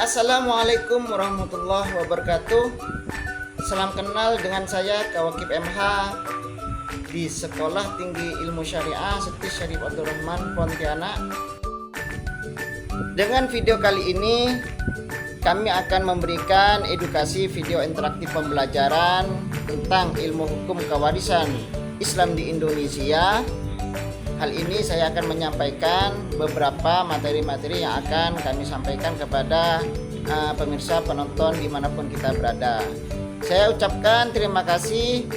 Assalamualaikum warahmatullahi wabarakatuh. Salam kenal dengan saya Kawakib MH di Sekolah Tinggi Ilmu Syariah Siti Syarif Abdurrahman Pontianak. Dengan video kali ini kami akan memberikan edukasi video interaktif pembelajaran tentang ilmu hukum kewarisan Islam di Indonesia. Hal ini saya akan menyampaikan beberapa materi-materi yang akan kami sampaikan kepada pemirsa penonton dimanapun kita berada. Saya ucapkan terima kasih.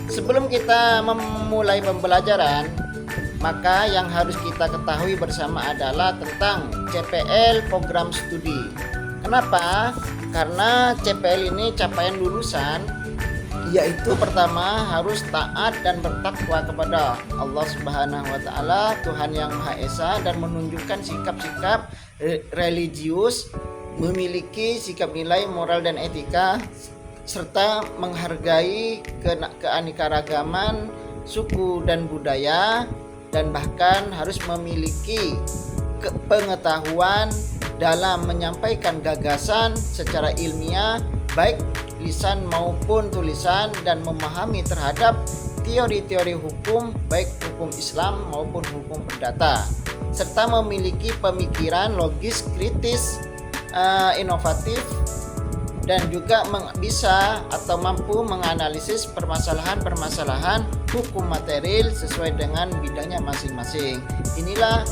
Sebelum kita memulai pembelajaran, maka yang harus kita ketahui bersama adalah tentang CPL program studi. Kenapa? Karena CPL ini capaian lulusan, yaitu pertama harus taat dan bertakwa kepada Allah Subhanahu wa taala, Tuhan yang Maha Esa, dan menunjukkan sikap-sikap religius, memiliki sikap nilai moral dan etika, serta menghargai keanekaragaman suku dan budaya, dan bahkan harus memiliki pengetahuan dalam menyampaikan gagasan secara ilmiah, baik lisan maupun tulisan, dan memahami terhadap teori-teori hukum, baik hukum Islam maupun hukum perdata, serta memiliki pemikiran logis, kritis, inovatif, dan juga bisa atau mampu menganalisis permasalahan-permasalahan hukum material sesuai dengan bidangnya masing-masing. Inilah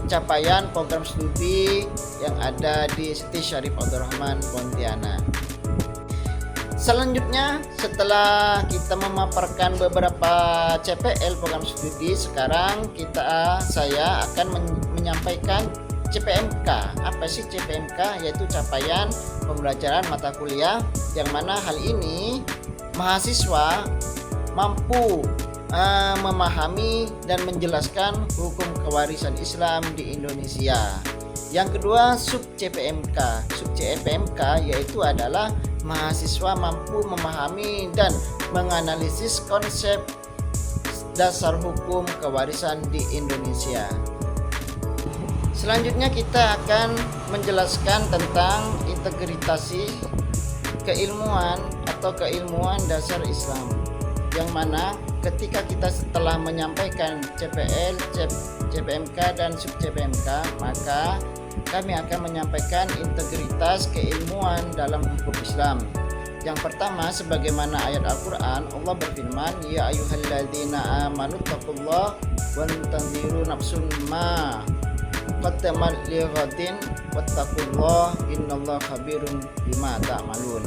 capaian program studi yang ada di Siti Syarif Abdurrahman Pontianak. Selanjutnya, setelah kita memaparkan beberapa CPL program studi, sekarang saya akan menyampaikan CPMK. Apa sih CPMK? Yaitu capaian pembelajaran mata kuliah, yang mana hal ini mahasiswa mampu memahami dan menjelaskan hukum kewarisan Islam di Indonesia. Yang kedua, sub CPMK. Sub CPMK yaitu adalah mahasiswa mampu memahami dan menganalisis konsep dasar hukum kewarisan di Indonesia. Selanjutnya kita akan menjelaskan tentang integritasi keilmuan atau keilmuan dasar Islam, yang mana ketika kita setelah menyampaikan CPL, CPMK, dan sub CPMK, maka kami akan menyampaikan integritas keilmuan dalam hukum Islam. Yang pertama, sebagaimana ayat Al-Quran, Allah berfirman, ya ayyuhalladzina amanu taqullaha wa tanziru nafsun ma qaddamat lighadin wattaqullaha innallaha khabirun bima ta'malun.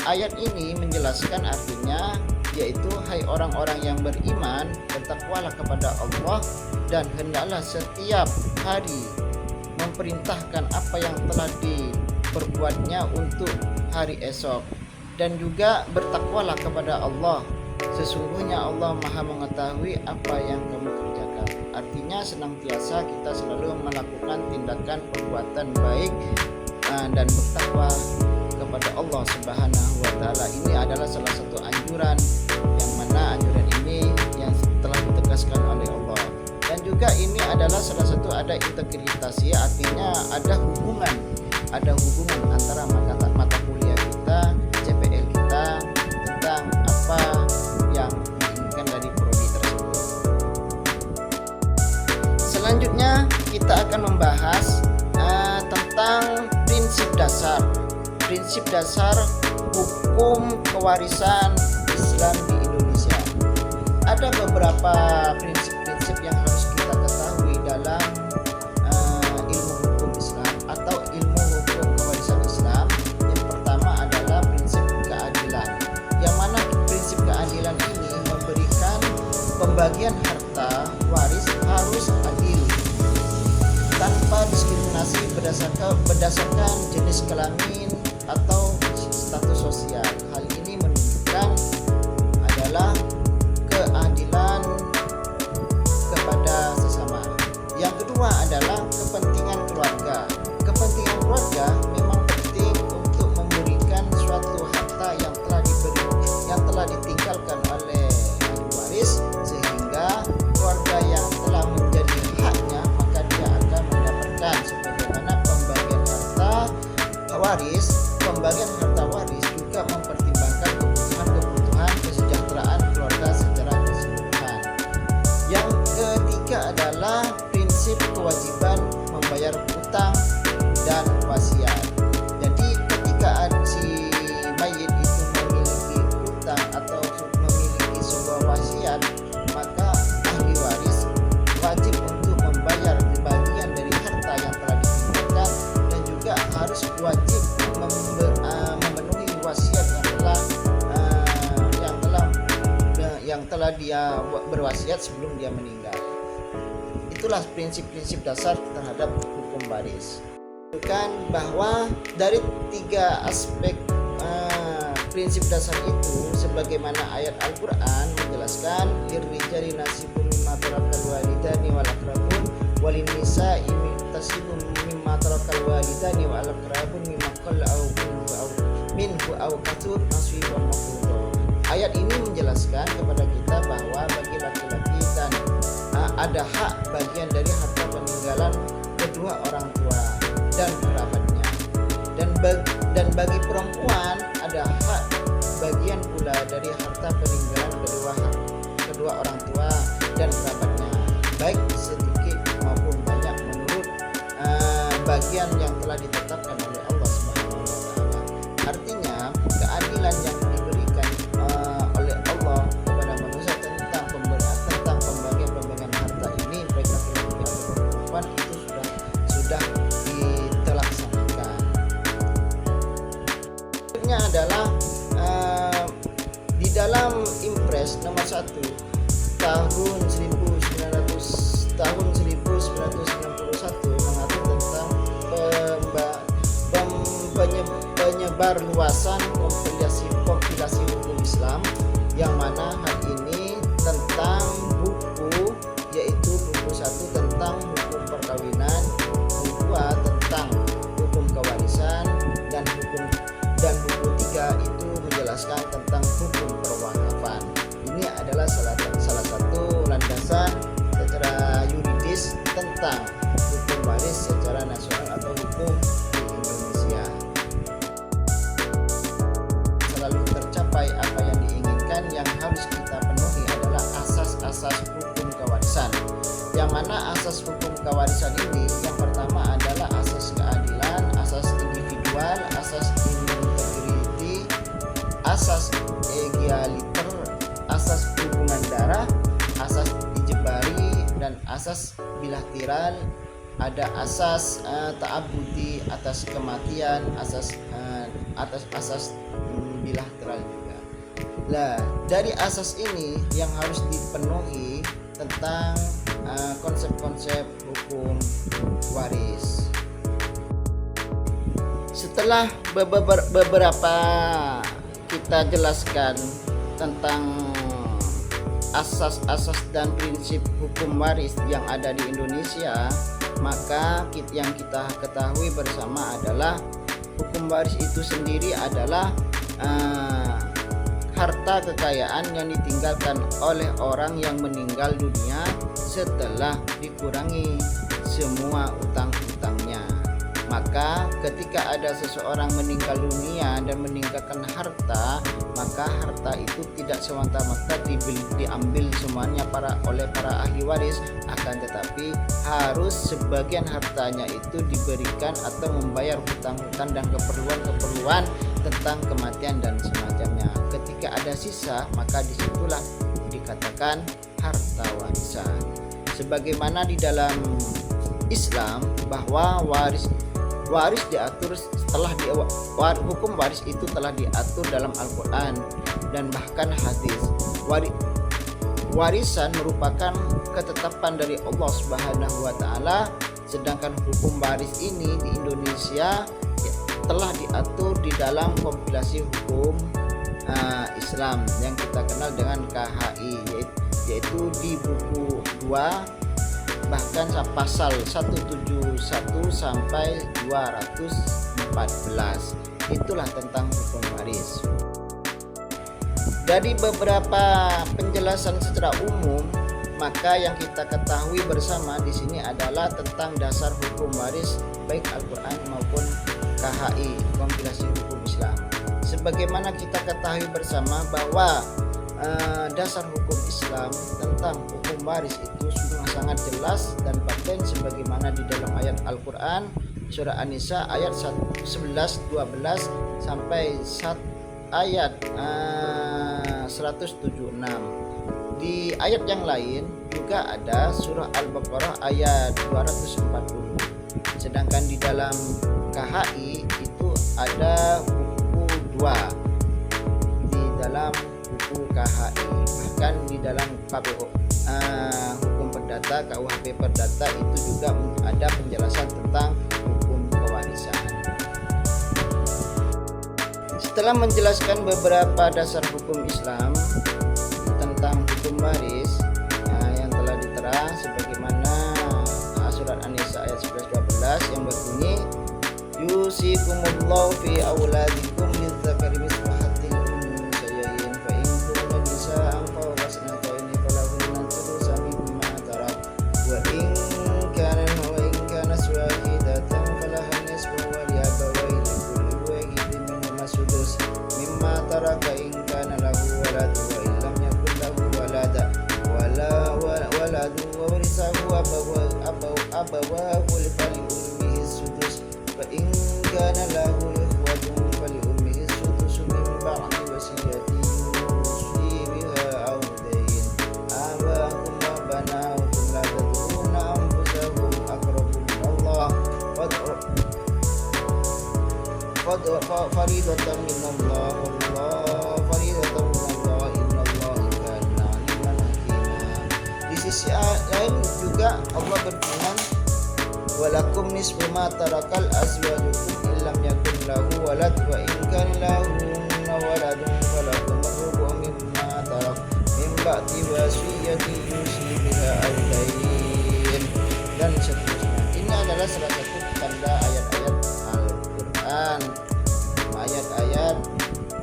Ayat ini menjelaskan artinya, yaitu hai orang-orang yang beriman, bertakwalah kepada Allah dan hendaklah setiap hari memerintahkan apa yang telah diperbuatnya untuk hari esok, dan juga bertakwalah kepada Allah, sesungguhnya Allah Maha mengetahui apa yang kamu kerjakan. Artinya senantiasa kita selalu melakukan tindakan perbuatan baik dan bertakwa kepada Allah Subhanahu wa taala. Ini adalah salah satu anjuran, yang mana anjuran ini yang telah ditegaskan oleh Allah. Dan juga ini adalah salah satu ada integritas, ya, artinya ada hubungan antara mata kuliah kita, CPL kita, tentang apa yang diinginkan dari prodi tersebut. Selanjutnya kita akan membahas tentang prinsip dasar hukum kewarisan Islam di Indonesia. Ada beberapa prinsip-prinsip yang harus kita ketahui dalam ilmu hukum Islam atau ilmu hukum kewarisan Islam. Yang pertama adalah prinsip keadilan, yang mana prinsip keadilan ini memberikan pembagian harta waris harus adil, tanpa diskriminasi berdasarkan jenis kelamin atau status sosial. Hal ini menunjukkan adalah keadilan kepada sesama. Yang kedua adalah kepentingan keluarga. Kepentingan keluarga memang penting untuk memberikan suatu harta yang telah ditinggalkan oleh ahli waris, sehingga keluarga yang telah menjadi haknya maka dia akan mendapatkan sebagaimana pembagian waris, pembagian harta waris juga mempertimbangkan kebutuhan kesejahteraan keluarga secara keseluruhan. Yang ketiga adalah prinsip kewajiban membayar hutang dan wasiat. Jadi ketika si mayit itu memiliki hutang atau memiliki sebuah wasiat, maka ahli waris wajib untuk membayar bagian dari harta yang telah ditinggalkan, dan juga harus wajib memenuhi wasiat yang telah dia berwasiat sebelum dia meninggal. Itulah prinsip-prinsip dasar terhadap hukum waris. Bukan bahwa dari tiga aspek prinsip dasar itu, sebagaimana ayat Al-Quran menjelaskan lirrijali nasibun mimma tarakal walidani wal aqrabun walin nisa'i tasibun mimma tarakal walidani wal aqrabun mimma qalla minhu aw katsur nasiban mafruḍa. Ayat ini menjelaskan kepada kita bahwa bagi laki-laki dan ada hak bagian dari harta peninggalan kedua orang tua dan kerabatnya, dan bagi perempuan ada hak bagian pula dari harta peninggalan kedua orang tua dan kerabatnya, baik sedikit maupun banyak menurut bagian yang telah ditetapkan oleh Allah Subhanahu wa taala. Artinya keadilan yang diberikan oleh Allah kepada manusia tentang pembagian harta ini, baik laki-laki atau perempuan, itu sudah ditelaksanakan. Selanjutnya adalah di dalam Impres nomor 1 tahun 1991 mengatur tentang penyebar luasan kompilasi hukum Islam, yang mana hal ini tentang buku, yaitu buku 1 tentang hukum perkawinan, buku 2 tentang hukum kewarisan, dan buku 3 itu menjelaskan tentang hukum perwakafan. Ini adalah salah satu landasan secara yuridis tentang hukum waris secara nasional atau hukum di Indonesia. Selalu tercapai apa yang diinginkan. Yang harus kita penuhi adalah asas-asas hukum kewarisan, yang mana asas hukum kewarisan ini yang pertama adalah asas keadilan, asas individual, asas integriti, asas egaliter, asas hubungan darah, asas ijbari, dan asas bilateral. Ada asas ta'abudi atas kematian, asas bilateral juga. Nah, dari asas ini yang harus dipenuhi tentang konsep-konsep hukum waris. Setelah beberapa kita jelaskan tentang asas-asas dan prinsip hukum waris yang ada di Indonesia, maka yang kita ketahui bersama adalah hukum waris itu sendiri adalah harta kekayaan yang ditinggalkan oleh orang yang meninggal dunia setelah dikurangi semua utang-utangnya. Maka ketika ada seseorang meninggal dunia dan meninggalkan harta, maka harta itu tidak semata-mata diambil semuanya oleh para ahli waris, akan tetapi harus sebagian hartanya itu diberikan atau membayar hutang-hutang dan keperluan-keperluan tentang kematian dan semacamnya. Ketika ada sisa, maka disitulah dikatakan harta warisan. Sebagaimana di dalam Islam bahwa waris diatur hukum waris itu telah diatur dalam Al-Quran dan bahkan hadis. Warisan merupakan ketetapan dari Allah Subhanahu wa taala, sedangkan hukum waris ini di Indonesia telah diatur di dalam kompilasi hukum Islam yang kita kenal dengan KHI, yaitu di buku 2 bahkan pasal 171 sampai 214. Itulah tentang hukum waris. Dari beberapa penjelasan secara umum, maka yang kita ketahui bersama di sini adalah tentang dasar hukum waris baik Al-Quran maupun KHI, kompilasi hukum Islam. Sebagaimana kita ketahui bersama bahwa dasar hukum Islam tentang hukum waris itu sudah sangat jelas dan paten sebagaimana di dalam ayat Al-Quran surah An-Nisa ayat 11, 12 sampai ayat 176. Di ayat yang lain juga ada surah Al-Baqarah ayat 240. Sedangkan di dalam KHI itu ada buku 2 di dalam buku KHI. Bahkan di dalam KPO hukum perdata, KUHP perdata itu juga ada penjelasan tentang hukum pewarisan. Setelah menjelaskan beberapa dasar hukum Islam tentang hukum waris yang telah ditera sebagaimana surat An-Nisa ayat 11-12 yang berbunyi yusikumullahu fi auladikum lidzakari mithlu hazzil unsayyain fa in kunna nisa'an fawqa sanataini falahunna thulutsu mimma tarak wa in kana wahidatan falaha nisfu wa liabawayhi likulli wahidin minhuma sudus mimma taraka in kana lahu walad wa in lam yakul lahu walada waladu wa warisahu abawahu fali ummihi sudus fa in kana lahu ikhwatun fali ummihi sudus min ba'di wasiyatin yusi biha aw dayn abakum wa banaukum la tadruna anfusakum aqrabum Allah faridatan minallah wallahu faridatan minallah innallaha kana aliman hakima. Di sisi lain juga Allah berfirman walakum nisfu ma tarakal azwajukum illam yakun lahu walad wa in kana lahunna waladun falakum ar-rubu' mimma tarak min ba'di wasiyatin yusi biha aw dayn dan seterusnya. Ini adalah salah satu tanda ayat-ayat Al-Quran, ayat-ayat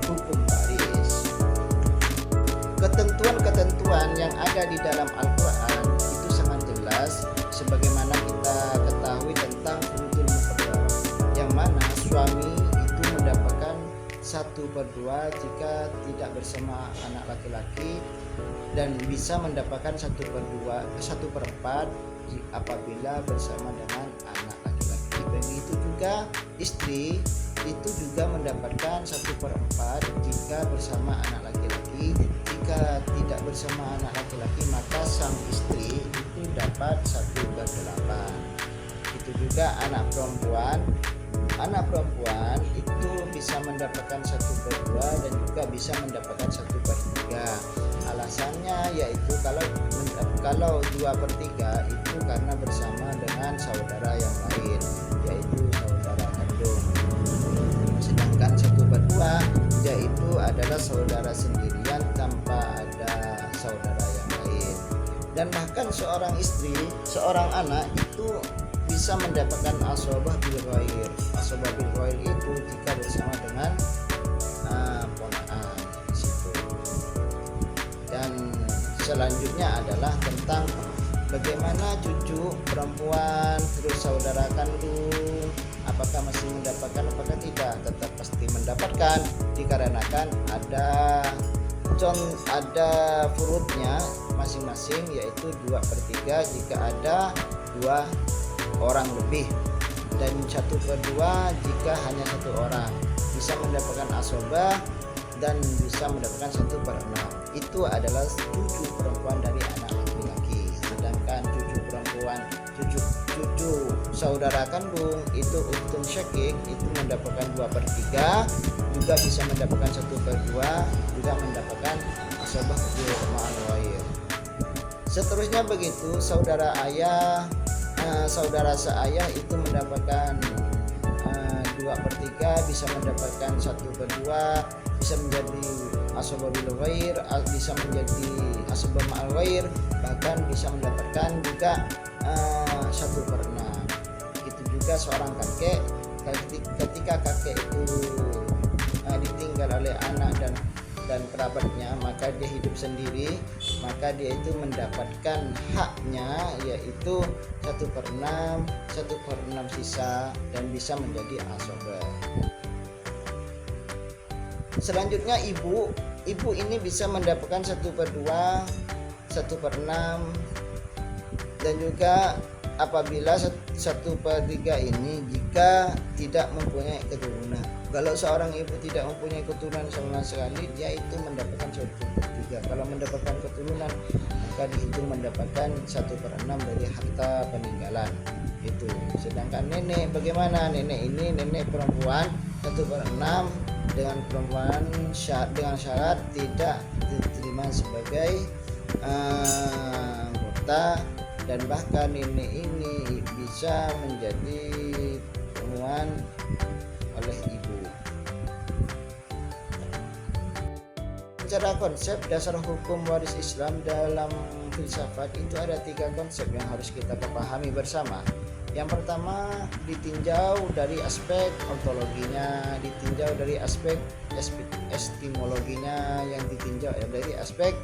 hukum waris. Ketentuan-ketentuan yang ada di dalam Al-Quran itu sangat jelas sebagaimana kita ketahui tentang furudul muqaddarah, yang mana suami itu mendapatkan 1/2 jika tidak bersama anak laki-laki dan bisa mendapatkan 1/4 apabila bersama dengan anak laki-laki. Begitu juga istri itu juga mendapatkan 1/4 jika bersama anak laki-laki. Jika tidak bersama anak laki-laki maka sang istri itu dapat 1/8. Itu juga anak perempuan itu bisa mendapatkan 1/2 dan juga bisa mendapatkan 1/3. Alasannya yaitu kalau 2/3 itu karena bersama dengan saudara yang lain, yaitu saudara kandung. Sedangkan 1/2 yaitu adalah saudara sendirian tanpa ada saudara yang lain. Dan bahkan seorang istri, seorang anak itu bisa mendapatkan asobah bil ghair. Asobah bil ghair itu jika bersama dengan ponakan di situ. Dan selanjutnya adalah tentang bagaimana cucu perempuan terus saudara kandung apakah masih mendapatkan apakah tidak. Tetap pasti mendapatkan dikarenakan ada furudnya masing-masing, yaitu 2/3 jika ada 2 orang lebih dan 1/2 jika hanya 1 orang. Bisa mendapatkan asobah dan bisa mendapatkan 1/6. Itu adalah cucu perempuan dari anak laki-laki. Sedangkan cucu perempuan, cucu saudara kandung itu uktun syakik itu mendapatkan 2/3, juga bisa mendapatkan 1/2, juga mendapatkan asobah ma'al ghair. Seterusnya begitu, saudara ayah, saudara seayah itu mendapatkan 2/3, bisa mendapatkan 1/2, bisa menjadi asobah bil ghair, bisa menjadi asobah ma'al ghair, bahkan bisa mendapatkan juga 1/6. Itu juga seorang kakek ketika kakek itu ditinggal oleh anak dan dan kerabatnya, maka dia hidup sendiri, maka dia itu mendapatkan haknya, yaitu 1/6, 1/6 sisa, dan bisa menjadi asoba. Selanjutnya ibu ini bisa mendapatkan 1/2, 1/6, dan juga apabila 1/3 ini jika tidak mempunyai keturunan. Kalau seorang ibu tidak mempunyai keturunan sama sekali, dia itu mendapatkan 1/3. Kalau mendapatkan keturunan, maka dihitung mendapatkan 1/6 dari harta peninggalan itu. Sedangkan nenek, bagaimana? Nenek ini nenek perempuan, 1/6 dengan perempuan dengan syarat tidak diterima sebagai anggota, dan bahkan nenek ini bisa menjadi perempuan oleh ibu. Secara konsep dasar hukum waris Islam dalam filsafat itu ada 3 konsep yang harus kita pahami bersama. Yang pertama ditinjau dari aspek ontologinya, ditinjau dari aspek epistemologinya, yang ditinjau dari aspek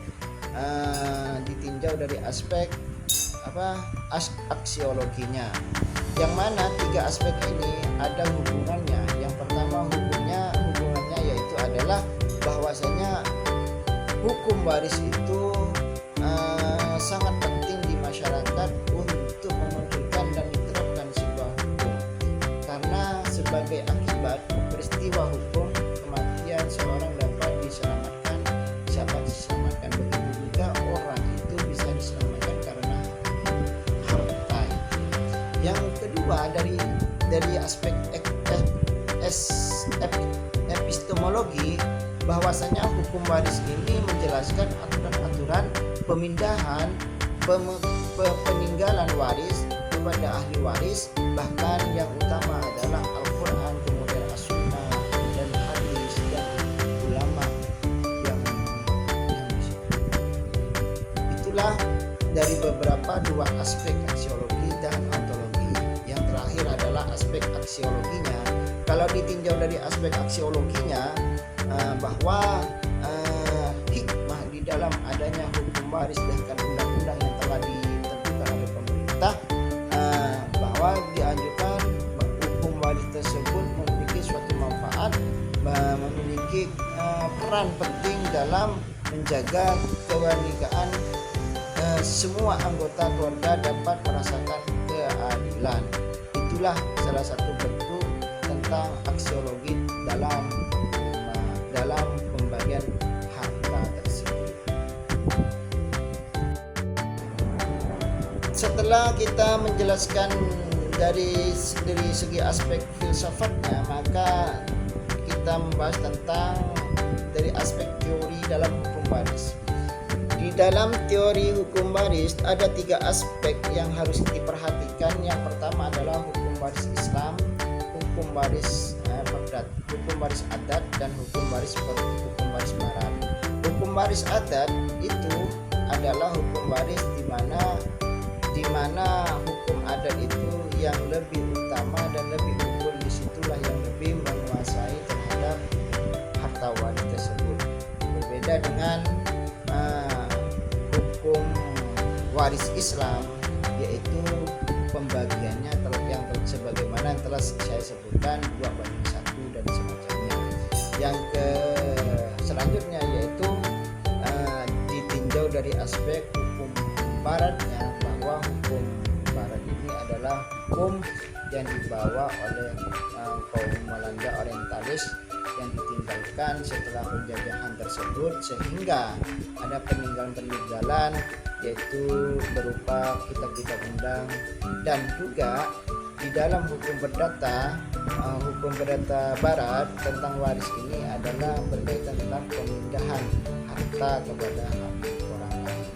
aksiologinya. Yang mana 3 aspek ini ada hubungannya. Yang pertama hubungannya yaitu adalah bahwasanya hukum waris itu sangat penting di masyarakat untuk memunculkan dan diterapkan sebuah hukum, karena sebagai akibat peristiwa hukum kematian seorang dapat diselamatkan. Begitu juga orang itu bisa diselamatkan karena harta. Yang kedua dari aspek epistemologi, bahwasanya hukum waris ini menjelaskan aturan-aturan pemindahan peninggalan waris kepada ahli waris, bahkan yang utama adalah Al-Quran, kemudian As-Sunnah dan hadis dan ulama yang itulah dari beberapa 2 aspek aksiologi dan ontologi. Yang terakhir adalah aspek aksiologinya. Kalau ditinjau dari aspek aksiologinya, bahwa hikmah di dalam adanya hukum waris dan undang-undang yang telah ditentukan oleh pemerintah, bahwa dianjurkan hukum waris tersebut memiliki suatu manfaat, memiliki peran penting dalam menjaga kewargaan semua anggota keluarga dapat merasakan keadilan. Itulah salah satu bentuk tentang aksiologi dalam pembagian harta tersebut. Setelah kita menjelaskan dari segi aspek filsafatnya, maka kita membahas tentang dari aspek teori dalam hukum waris. Di dalam teori hukum waris ada 3 aspek yang harus diperhatikan. Yang pertama adalah hukum waris Islam, hukum waris adat, dan hukum waris barat. Hukum waris adat itu adalah hukum waris di mana hukum adat itu yang lebih utama dan lebih unggul, disitulah yang lebih menguasai terhadap harta waris tersebut. Berbeda dengan hukum waris Islam, yaitu pembagiannya yang sebagaimana yang telah saya sebutkan 2/1 dan semacamnya. Yang selanjutnya yaitu ditinjau dari aspek hukum baratnya, bahwa hukum barat ini adalah hukum yang dibawa oleh kaum Belanda orientalis yang ditinggalkan setelah penjajahan tersebut, sehingga ada peninggalan yaitu berupa kitab-kitab undang. Dan juga di dalam hukum perdata barat tentang waris ini adalah berkaitan tentang pemindahan harta kepada orang lain.